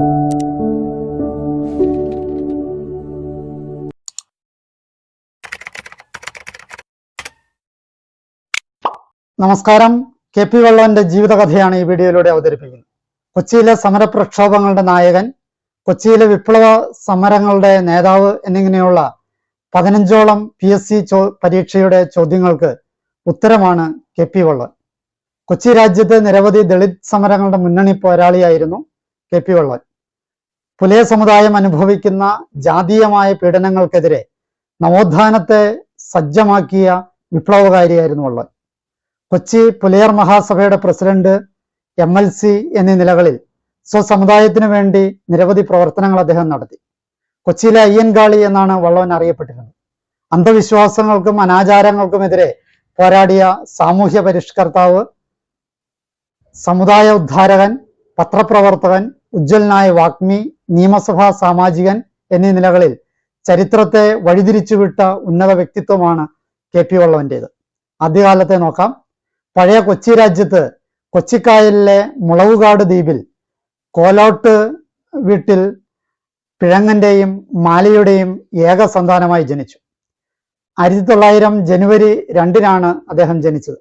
നമസ്കാരം. K P വള്ളോന്റെ ജീവിതകഥയാണ് ഈ വീഡിയോയിലൂടെ അവതരിപ്പിക്കുന്നത്. കൊച്ചിയിലെ സമരപ്രക്ഷോഭങ്ങളുടെ നായകൻ, കൊച്ചിയിലെ വിപ്ലവ സമരങ്ങളുടെ നേതാവ് എന്നിങ്ങനെയുള്ള 15ഓളം PSC പരീക്ഷയുടെ ചോദ്യങ്ങൾക്ക് ഉത്തരമാണ് കെ പി വള്ളോൻ. കൊച്ചി രാജ്യത്തെ നിരവധി ദളിത് സമരങ്ങളുടെ മുന്നണി പോരാളിയായിരുന്നു കെ പി വള്ളോൻ. പുലയ സമുദായം അനുഭവിക്കുന്ന ജാതീയമായ പീഡനങ്ങൾക്കെതിരെ നവോത്ഥാനത്തെ സജ്ജമാക്കിയ വിപ്ലവകാരിയായിരുന്നു വള്ളോൻ. കൊച്ചി പുലയർ മഹാസഭയുടെ പ്രസിഡന്റ്, MLC എന്നീ നിലകളിൽ സ്വസമുദായത്തിനു വേണ്ടി നിരവധി പ്രവർത്തനങ്ങൾ അദ്ദേഹം നടത്തി. കൊച്ചിയിലെ അയ്യൻകാളി എന്നാണ് വള്ളോൻ അറിയപ്പെട്ടിരുന്നത്. അന്ധവിശ്വാസങ്ങൾക്കും അനാചാരങ്ങൾക്കുമെതിരെ പോരാടിയ സാമൂഹ്യ പരിഷ്കർത്താവ്, സമുദായ ഉദ്ധാരകൻ, പത്രപ്രവർത്തകൻ, ഉജ്ജ്വലനായ വാഗ്മി, നിയമസഭാ സാമാജികൻ എന്നീ നിലകളിൽ ചരിത്രത്തെ വഴിതിരിച്ചുവിട്ട ഉന്നത വ്യക്തിത്വമാണ് കെ പി വള്ളോന്റേത്. ആദ്യകാലത്തെ നോക്കാം. പഴയ കൊച്ചി രാജ്യത്ത് കൊച്ചിക്കായലിലെ മുളവുകാട് ദ്വീപിൽ കോലോട്ട് വീട്ടിൽ പിഴങ്ങന്റെയും മാലയുടെയും ഏക സന്താനമായി ജനിച്ചു. 1900 ജനുവരി 2-നാണ് അദ്ദേഹം ജനിച്ചത്.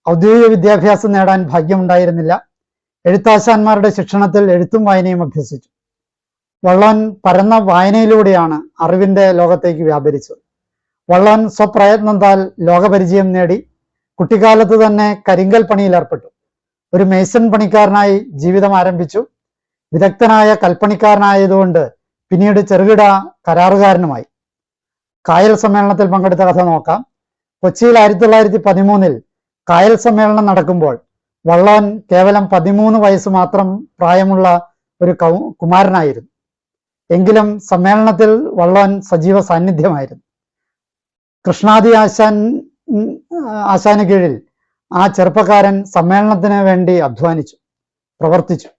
ഔദ്യോഗിക വിദ്യാഭ്യാസം നേടാൻ ഭാഗ്യമുണ്ടായിരുന്നില്ല. എഴുത്താശാന്മാരുടെ ശിക്ഷണത്തിൽ എഴുത്തും വായനയും അഭ്യസിച്ചു. വള്ളോൻ പരന്ന വായനയിലൂടെയാണ് അറിവിന്റെ ലോകത്തേക്ക് വ്യാപരിച്ചത്. വള്ളോൻ സ്വപ്രയത്നത്താൽ ലോകപരിചയം നേടി. കുട്ടിക്കാലത്ത് തന്നെ കരിങ്കൽ പണിയിൽ ഏർപ്പെട്ടു. ഒരു മേസൺ പണിക്കാരനായി ജീവിതം ആരംഭിച്ചു. വിദഗ്ധനായ കൽപ്പണിക്കാരനായതുകൊണ്ട് പിന്നീട് ചെറുകിട കരാറുകാരനുമായി. കായൽ സമ്മേളനത്തിൽ പങ്കെടുത്ത കഥ നോക്കാം. കൊച്ചിയിൽ 1913 കായൽ സമ്മേളനം നടക്കുമ്പോൾ വള്ളോൻ കേവലം 13 വയസ്സ് മാത്രം പ്രായമുള്ള ഒരു കുമാരനായിരുന്നു. എങ്കിലും സമ്മേളനത്തിൽ വള്ളോൻ സജീവ സാന്നിധ്യമായിരുന്നു. കൃഷ്ണാദി ആശാന് കീഴിൽ ആ ചെറുപ്പക്കാരൻ സമ്മേളനത്തിന് വേണ്ടി അധ്വാനിച്ചു, പ്രവർത്തിച്ചു.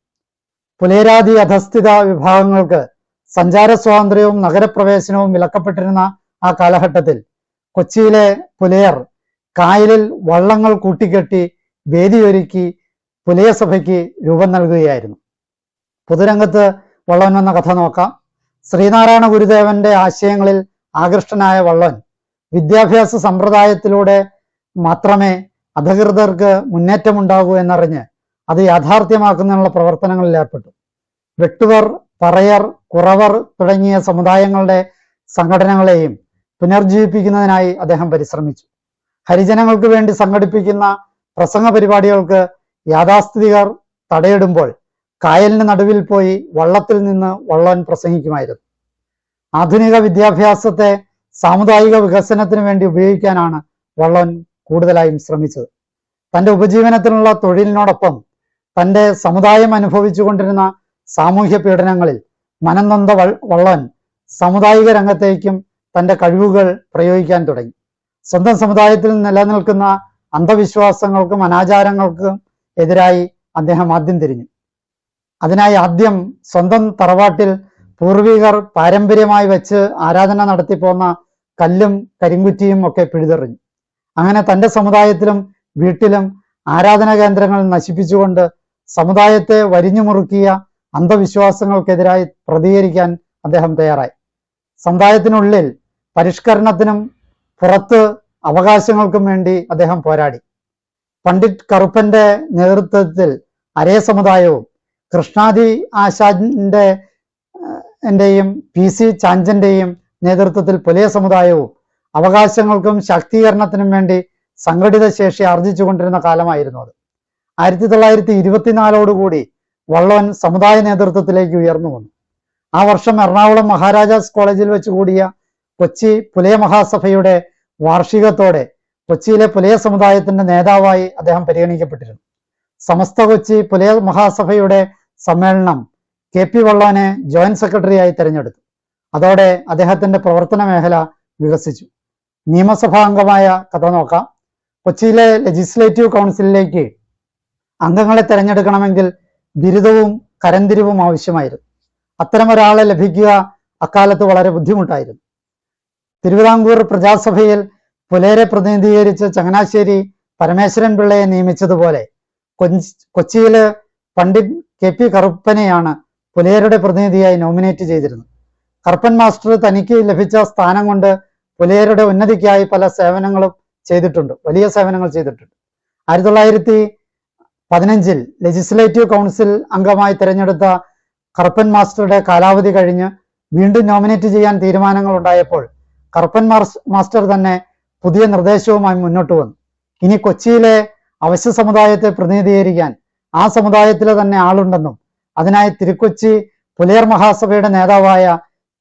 പുലയരാതി അധസ്ഥിത വിഭാഗങ്ങൾക്ക് സഞ്ചാര സ്വാതന്ത്ര്യവും നഗരപ്രവേശനവും വിലക്കപ്പെട്ടിരുന്ന ആ കാലഘട്ടത്തിൽ കൊച്ചിയിലെ പുലയർ കായലിൽ വള്ളങ്ങൾ കൂട്ടിക്കെട്ടി വേദിയൊരുക്കി പുലയസഭയ്ക്ക് രൂപം നൽകുകയായിരുന്നു. പൊതുരംഗത്ത് വള്ളോൻ വന്ന കഥ നോക്കാം. ശ്രീനാരായണ ഗുരുദേവന്റെ ആശയങ്ങളിൽ ആകൃഷ്ടനായ വള്ളോൻ വിദ്യാഭ്യാസ സമ്പ്രദായത്തിലൂടെ മാത്രമേ അധകൃതർക്ക് മുന്നേറ്റമുണ്ടാകൂ എന്നറിഞ്ഞ് അത് യാഥാർത്ഥ്യമാക്കുന്നതിനുള്ള പ്രവർത്തനങ്ങളിൽ ഏർപ്പെട്ടു. വെട്ടുവർ, പറയർ, കുറവർ തുടങ്ങിയ സമുദായങ്ങളുടെ സംഘടനകളെയും പുനർജീവിപ്പിക്കുന്നതിനായി അദ്ദേഹം പരിശ്രമിച്ചു. ഹരിജനങ്ങൾക്ക് വേണ്ടി സംഘടിപ്പിക്കുന്ന പ്രസംഗ പരിപാടികൾക്ക് യാഥാസ്ഥിതികർ തടയിടുമ്പോൾ കായലിന് നടുവിൽ പോയി വള്ളത്തിൽ നിന്ന് വള്ളോൻ പ്രസംഗിക്കുമായിരുന്നു. ആധുനിക വിദ്യാഭ്യാസത്തെ സാമുദായിക വികസനത്തിന് വേണ്ടി ഉപയോഗിക്കാനാണ് വള്ളോൻ കൂടുതലായും ശ്രമിച്ചത്. തൻ്റെ ഉപജീവനത്തിനുള്ള തൊഴിലിനോടൊപ്പം തൻ്റെ സമുദായം അനുഭവിച്ചു കൊണ്ടിരുന്ന സാമൂഹ്യ പീഡനങ്ങളിൽ മനം നൊന്ത വള്ളോൻ സാമുദായിക രംഗത്തേക്കും തൻ്റെ കഴിവുകൾ പ്രയോഗിക്കാൻ തുടങ്ങി. സ്വന്തം സമുദായത്തിൽ നിലനിൽക്കുന്ന അന്ധവിശ്വാസങ്ങൾക്കും അനാചാരങ്ങൾക്കും എതിരായി അദ്ദേഹം ആദ്യം തിരിഞ്ഞു. അതിനായി ആദ്യം സ്വന്തം തറവാട്ടിൽ പൂർവികർ പാരമ്പര്യമായി വെച്ച് ആരാധന നടത്തിപ്പോന്ന കല്ലും കരിങ്കുറ്റിയും ഒക്കെ പിഴുതെറിഞ്ഞു. അങ്ങനെ തൻ്റെ സമുദായത്തിലും വീട്ടിലും ആരാധനാ കേന്ദ്രങ്ങൾ നശിപ്പിച്ചുകൊണ്ട് സമുദായത്തെ വരിഞ്ഞു മുറുക്കിയ അന്ധവിശ്വാസങ്ങൾക്കെതിരായി പ്രതികരിക്കാൻ അദ്ദേഹം തയ്യാറായി. സമുദായത്തിനുള്ളിൽ പരിഷ്കരണത്തിനും പുറത്ത് അവകാശങ്ങൾക്കും വേണ്ടി അദ്ദേഹം പോരാടി. പണ്ഡിറ്റ് കറുപ്പന്റെ നേതൃത്വത്തിൽ അരേ സമുദായവും കൃഷ്ണാദി ആശാന്റെയും PC ചാഞ്ചന്റെയും നേതൃത്വത്തിൽ പുലയ സമുദായവും അവകാശങ്ങൾക്കും ശാക്തീകരണത്തിനും വേണ്ടി സംഘടിത ശേഷി ആർജിച്ചുകൊണ്ടിരുന്ന കാലമായിരുന്നു അത്. 1924 വള്ളോൻ സമുദായ നേതൃത്വത്തിലേക്ക് ഉയർന്നു വന്നു. ആ വർഷം എറണാകുളം മഹാരാജാസ് കോളേജിൽ വെച്ച് കൂടിയ കൊച്ചി പുലയ മഹാസഭയുടെ വാർഷികത്തോടെ കൊച്ചിയിലെ പുലയ സമുദായത്തിന്റെ നേതാവായി അദ്ദേഹം പരിഗണിക്കപ്പെട്ടിരുന്നു. സമസ്ത കൊച്ചി പുലയ മഹാസഭയുടെ സമ്മേളനം കെ പി വള്ളോനെ ജോയിന്റ് സെക്രട്ടറിയായി തെരഞ്ഞെടുത്തു. അതോടെ അദ്ദേഹത്തിന്റെ പ്രവർത്തന മേഖല വികസിച്ചു. നിയമസഭാ അംഗമായ കഥ നോക്കാം. കൊച്ചിയിലെ ലെജിസ്ലേറ്റീവ് കൗൺസിലിലേക്ക് അംഗങ്ങളെ തെരഞ്ഞെടുക്കണമെങ്കിൽ ബിരുദവും കരന്തിരിവും ആവശ്യമായിരുന്നു. അത്തരമൊരാളെ ലഭിക്കുക അക്കാലത്ത് വളരെ ബുദ്ധിമുട്ടായിരുന്നു. തിരുവിതാംകൂർ പ്രജാസഭയിൽ പുലയരെ പ്രതിനിധീകരിച്ച് ചങ്ങനാശ്ശേരി പരമേശ്വരൻ പിള്ളയെ നിയമിച്ചതുപോലെ കൊച്ചിയില് പണ്ഡിറ്റ് കെ പി കറുപ്പനെയാണ് പുലയരുടെ പ്രതിനിധിയായി നോമിനേറ്റ് ചെയ്തിരുന്നു. കറുപ്പൻ മാസ്റ്റർ തനിക്ക് ലഭിച്ച സ്ഥാനം കൊണ്ട് പുലയരുടെ ഉന്നതിക്കായി പല സേവനങ്ങളും ചെയ്തിട്ടുണ്ട്, വലിയ സേവനങ്ങൾ ചെയ്തിട്ടുണ്ട്. 1915 ലെജിസ്ലേറ്റീവ് കൗൺസിൽ അംഗമായി തിരഞ്ഞെടുത്ത കറുപ്പൻ മാസ്റ്ററുടെ കാലാവധി കഴിഞ്ഞ് വീണ്ടും നോമിനേറ്റ് ചെയ്യാൻ തീരുമാനങ്ങൾ ഉണ്ടായപ്പോൾ കറുപ്പൻ മാസ്റ്റർ തന്നെ പുതിയ നിർദ്ദേശവുമായി മുന്നോട്ട് വന്നു. ഇനി കൊച്ചിയിലെ അവശ്യ സമുദായത്തെ പ്രതിനിധീകരിക്കാൻ ആ സമുദായത്തിലെ തന്നെ ആളുണ്ടെന്നും അതിനായി തിരുക്കൊച്ചി പുലയർ മഹാസഭയുടെ നേതാവായ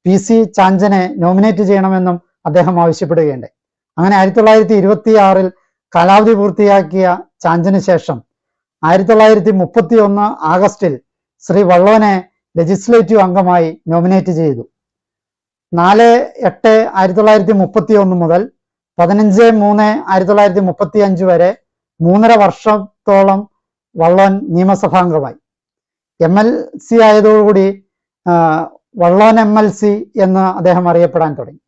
PC ചാഞ്ചനെ നോമിനേറ്റ് ചെയ്യണമെന്നും അദ്ദേഹം ആവശ്യപ്പെടുകയുണ്ടായി. അങ്ങനെ 1926 കാലാവധി പൂർത്തിയാക്കിയ ചാഞ്ചന് ശേഷം 1931 ആഗസ്റ്റിൽ ശ്രീ വള്ളോനെ ലെജിസ്ലേറ്റീവ് അംഗമായി നോമിനേറ്റ് ചെയ്തു. 4/8/1931 മുതൽ 15/3/1935 വരെ 3.5 വർഷത്തോളം വള്ളോൻ നിയമസഭാംഗമായി. MLC ആയതോടുകൂടി വള്ളോൻ MLC എന്ന് അദ്ദേഹം അറിയപ്പെടാൻ തുടങ്ങി.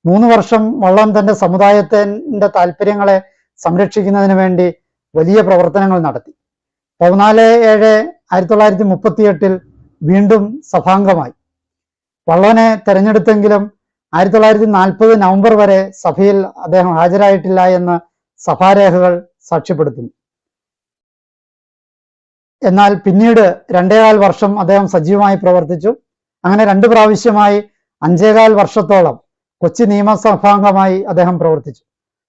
3 വർഷം വള്ളോൻ തന്റെ സമുദായത്തിന്റെ താല്പര്യങ്ങളെ സംരക്ഷിക്കുന്നതിന് വേണ്ടി വലിയ പ്രവർത്തനങ്ങൾ നടത്തി. 14/7/1938 വീണ്ടും സഭാംഗമായി. വള്ളോനെ തെരഞ്ഞെടുത്തെങ്കിലും 1940 നവംബർ വരെ സഭയിൽ അദ്ദേഹം ഹാജരായിട്ടില്ല എന്ന് സഭാരേഖകൾ സാക്ഷ്യപ്പെടുത്തുന്നു. എന്നാൽ പിന്നീട് 2.25 വർഷം അദ്ദേഹം സജീവമായി പ്രവർത്തിച്ചു. അങ്ങനെ 2 പ്രാവശ്യമായി 5.25 വർഷത്തോളം കൊച്ചി നിയമസഭാംഗമായി അദ്ദേഹം പ്രവർത്തിച്ചു.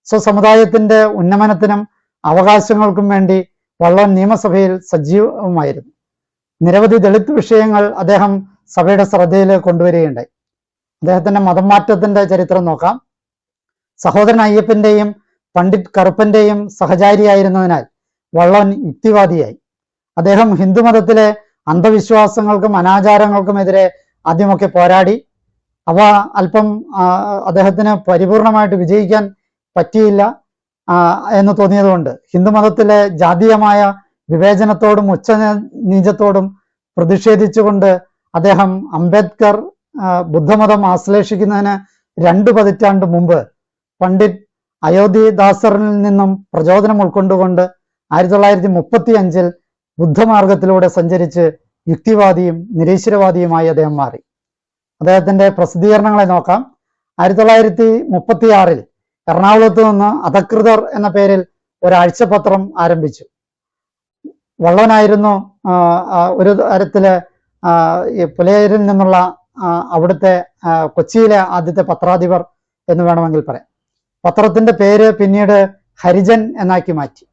സ്വസമുദായത്തിന്റെ ഉന്നമനത്തിനും അവകാശങ്ങൾക്കും വേണ്ടി വള്ളോൻ നിയമസഭയിൽ സജീവമായിരുന്നു. നിരവധി ദളിത് വിഷയങ്ങൾ അദ്ദേഹം സഭയുടെ ശ്രദ്ധയിൽ കൊണ്ടുവരികയുണ്ടായി. അദ്ദേഹത്തിന്റെ മതം മാറ്റത്തിന്റെ ചരിത്രം നോക്കാം. സഹോദരൻ അയ്യപ്പന്റെയും പണ്ഡിറ്റ് കറുപ്പന്റെയും സഹചാരിയായിരുന്നതിനാൽ വള്ളോൻ യുക്തിവാദിയായി. അദ്ദേഹം ഹിന്ദുമതത്തിലെ അന്ധവിശ്വാസങ്ങൾക്കും അനാചാരങ്ങൾക്കുമെതിരെ ആദ്യമൊക്കെ പോരാടി. അവ അല്പം അദ്ദേഹത്തിന് പരിപൂർണമായിട്ട് വിജയിക്കാൻ പറ്റിയില്ല എന്ന് തോന്നിയതുകൊണ്ട് ഹിന്ദുമതത്തിലെ ജാതീയമായ വിവേചനത്തോടും ഉച്ചനീചത്തോടും പ്രതിഷേധിച്ചുകൊണ്ട് അദ്ദേഹം അംബേദ്കർ ബുദ്ധമതം ആശ്ലേഷിക്കുന്നതിന് 2 പതിറ്റാണ്ട് മുമ്പ് പണ്ഡിറ്റ് അയോധ്യദാസറിൽ നിന്നും പ്രചോദനം ഉൾക്കൊണ്ടുകൊണ്ട് 1935 ബുദ്ധമാർഗത്തിലൂടെ സഞ്ചരിച്ച് യുക്തിവാദിയും നിരീശ്വരവാദിയുമായി അദ്ദേഹം മാറി. അദ്ദേഹത്തിന്റെ പ്രസിദ്ധീകരണങ്ങളെ നോക്കാം. 1936 എറണാകുളത്ത് നിന്ന് അധകൃതർ എന്ന പേരിൽ ഒരാഴ്ചപത്രം ആരംഭിച്ചു. വള്ളോനായിരുന്നു ഒരു തരത്തില് പുലയരിൽ നിന്നുള്ള അവിടുത്തെ കൊച്ചിയിലെ ആദ്യത്തെ പത്രാധിപർ എന്ന് വേണമെങ്കിൽ പറയാം. പത്രത്തിന്റെ പേര് പിന്നീട് ഹരിജൻ എന്നാക്കി മാറ്റി.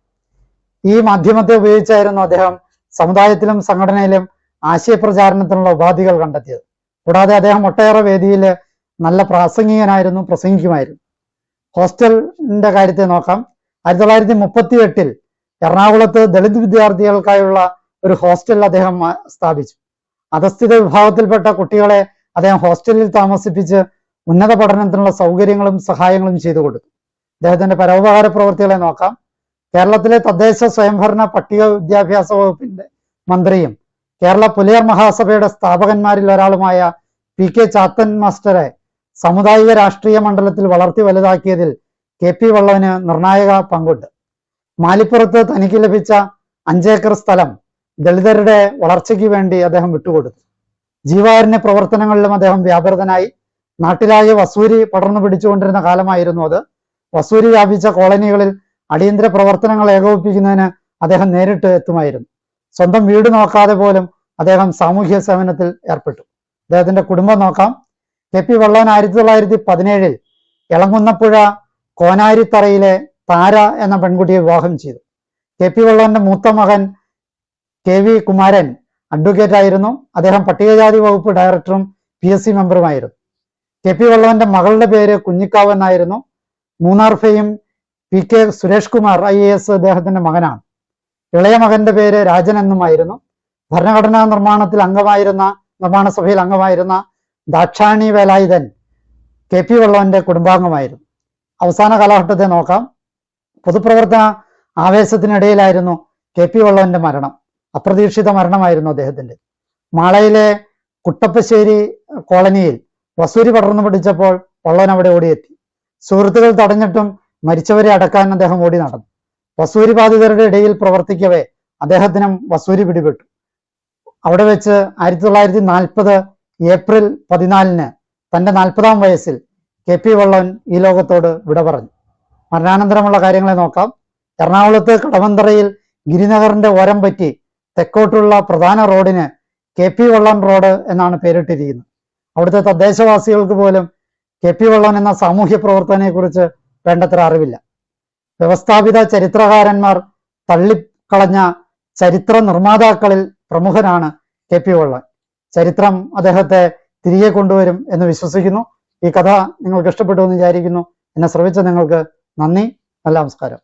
ഈ മാധ്യമത്തെ ഉപയോഗിച്ചായിരുന്നു അദ്ദേഹം സമുദായത്തിലും സംഘടനയിലും ആശയപ്രചാരണത്തിനുള്ള ഉപാധികൾ കണ്ടെത്തിയത്. കൂടാതെ അദ്ദേഹം ഒട്ടേറെ വേദിയിൽ നല്ല പ്രാസംഗികനായിരുന്നു, പ്രസംഗിക്കുമായിരുന്നു. ഹോസ്റ്റലിന്റെ കാര്യത്തെ നോക്കാം. 1938 എറണാകുളത്ത് ദളിത് വിദ്യാർത്ഥികൾക്കായുള്ള ഒരു ഹോസ്റ്റൽ അദ്ദേഹം സ്ഥാപിച്ചു. അധസ്ഥിത വിഭാഗത്തിൽപ്പെട്ട കുട്ടികളെ അദ്ദേഹം ഹോസ്റ്റലിൽ താമസിപ്പിച്ച് ഉന്നത പഠനത്തിനുള്ള സൗകര്യങ്ങളും സഹായങ്ങളും ചെയ്തു കൊടുത്തു. അദ്ദേഹത്തിന്റെ പരോപകാര പ്രവൃത്തികളെ നോക്കാം. കേരളത്തിലെ തദ്ദേശ സ്വയംഭരണ പട്ടിക വിദ്യാഭ്യാസ വകുപ്പിന്റെ മന്ത്രിയും കേരള പുലയർ മഹാസഭയുടെ സ്ഥാപകന്മാരിൽ ഒരാളുമായ PK ചാത്തൻ മാസ്റ്ററെ സാമുദായിക രാഷ്ട്രീയ മണ്ഡലത്തിൽ വളർത്തി വലുതാക്കിയതിൽ KP വള്ളോന് നിർണായക പങ്കുണ്ട്. മാലിപ്പുറത്ത് തനിക്ക് ലഭിച്ച 5 ഏക്കർ സ്ഥലം ദളിതരുടെ വളർച്ചയ്ക്ക് വേണ്ടി അദ്ദേഹം വിട്ടുകൊടുത്തു. ജീവാരണ്യ പ്രവർത്തനങ്ങളിലും അദ്ദേഹം വ്യാപൃതനായി. നാട്ടിലാകെ വസൂരി പടർന്നു പിടിച്ചുകൊണ്ടിരുന്ന കാലമായിരുന്നു അത്. വസൂരി വ്യാപിച്ച കോളനികളിൽ അടിയന്തര പ്രവർത്തനങ്ങൾ ഏകോപിപ്പിക്കുന്നതിന് അദ്ദേഹം നേരിട്ട് എത്തുമായിരുന്നു. സ്വന്തം വീട് നോക്കാതെ പോലും അദ്ദേഹം സാമൂഹ്യ സേവനത്തിൽ ഏർപ്പെട്ടു. അദ്ദേഹത്തിന്റെ കുടുംബം നോക്കാം. KP വള്ളോൻ 1917 എളങ്കുന്നപ്പുഴ കോനാരിത്തറയിലെ താര എന്ന പെൺകുട്ടിയെ വിവാഹം ചെയ്തു. KP വള്ളോന്റെ മൂത്ത മകൻ KV കുമാരൻ അഡ്വക്കേറ്റ് ആയിരുന്നു. അദ്ദേഹം പട്ടികജാതി വകുപ്പ് ഡയറക്ടറും PSC മെമ്പറുമായിരുന്നു. KP വള്ളോന്റെ മകളുടെ പേര് കുഞ്ഞിക്കാവ് എന്നായിരുന്നു. മൂന്നാർ ഫെയും PK സുരേഷ് കുമാർ IAS അദ്ദേഹത്തിന്റെ മകനാണ്. ഇളയ മകന്റെ പേര് രാജൻ എന്നുമായിരുന്നു. ഭരണഘടനാ നിർമ്മാണ സഭയിൽ അംഗമായിരുന്ന ദാക്ഷാണി വേലായുധൻ KP വള്ളോന്റെ കുടുംബാംഗമായിരുന്നു. അവസാന കാലഘട്ടത്തെ നോക്കാം. പൊതുപ്രവർത്തന ആവേശത്തിനിടയിലായിരുന്നു KP വള്ളോന്റെ മരണം. അപ്രതീക്ഷിത മരണമായിരുന്നു അദ്ദേഹത്തിന്റെ. മാളയിലെ കുട്ടപ്പശ്ശേരി കോളനിയിൽ വസൂരി പടർന്നു പിടിച്ചപ്പോൾ വള്ളോൻ അവിടെ ഓടിയെത്തി. സുഹൃത്തുക്കൾ തടഞ്ഞിട്ടും മരിച്ചവരെ അടക്കാൻ അദ്ദേഹം ഓടി നടന്നു. വസൂരി ബാധിതരുടെ ഇടയിൽ പ്രവർത്തിക്കവേ അദ്ദേഹത്തിനും വസൂരി പിടിപെട്ടു. അവിടെ വെച്ച് 1940 ഏപ്രിൽ 14 തന്റെ 40-ാം വയസ്സിൽ KP വള്ളോൻ ഈ ലോകത്തോട് വിട പറഞ്ഞു. മരണാനന്തരമുള്ള കാര്യങ്ങളെ നോക്കാം. എറണാകുളത്ത് കടവന്തറയിൽ ഗിരിനഗറിന്റെ ഓരം പറ്റി തെക്കോട്ടുള്ള പ്രധാന റോഡിന് KP വള്ളോൻ റോഡ് എന്നാണ് പേരിട്ടിരിക്കുന്നത്. അവിടുത്തെ തദ്ദേശവാസികൾക്ക് പോലും KP വള്ളോൻ എന്ന സാമൂഹ്യ പ്രവർത്തകനെ കുറിച്ച് വേണ്ടത്ര അറിവില്ല. വ്യവസ്ഥാപിത ചരിത്രകാരന്മാർ തള്ളിക്കളഞ്ഞ ചരിത്ര നിർമ്മാതാക്കളിൽ പ്രമുഖനാണ് KP വള്ളോൻ. ചരിത്രം അദ്ദേഹത്തെ തിരികെ കൊണ്ടുവരും എന്ന് വിശ്വസിക്കുന്നു. ഈ കഥ നിങ്ങൾക്ക് ഇഷ്ടപ്പെട്ടു എന്ന് വിചാരിക്കുന്നു. എന്നെ ശ്രവിച്ച നിങ്ങൾക്ക് നന്ദി. നല്ല നമസ്കാരം.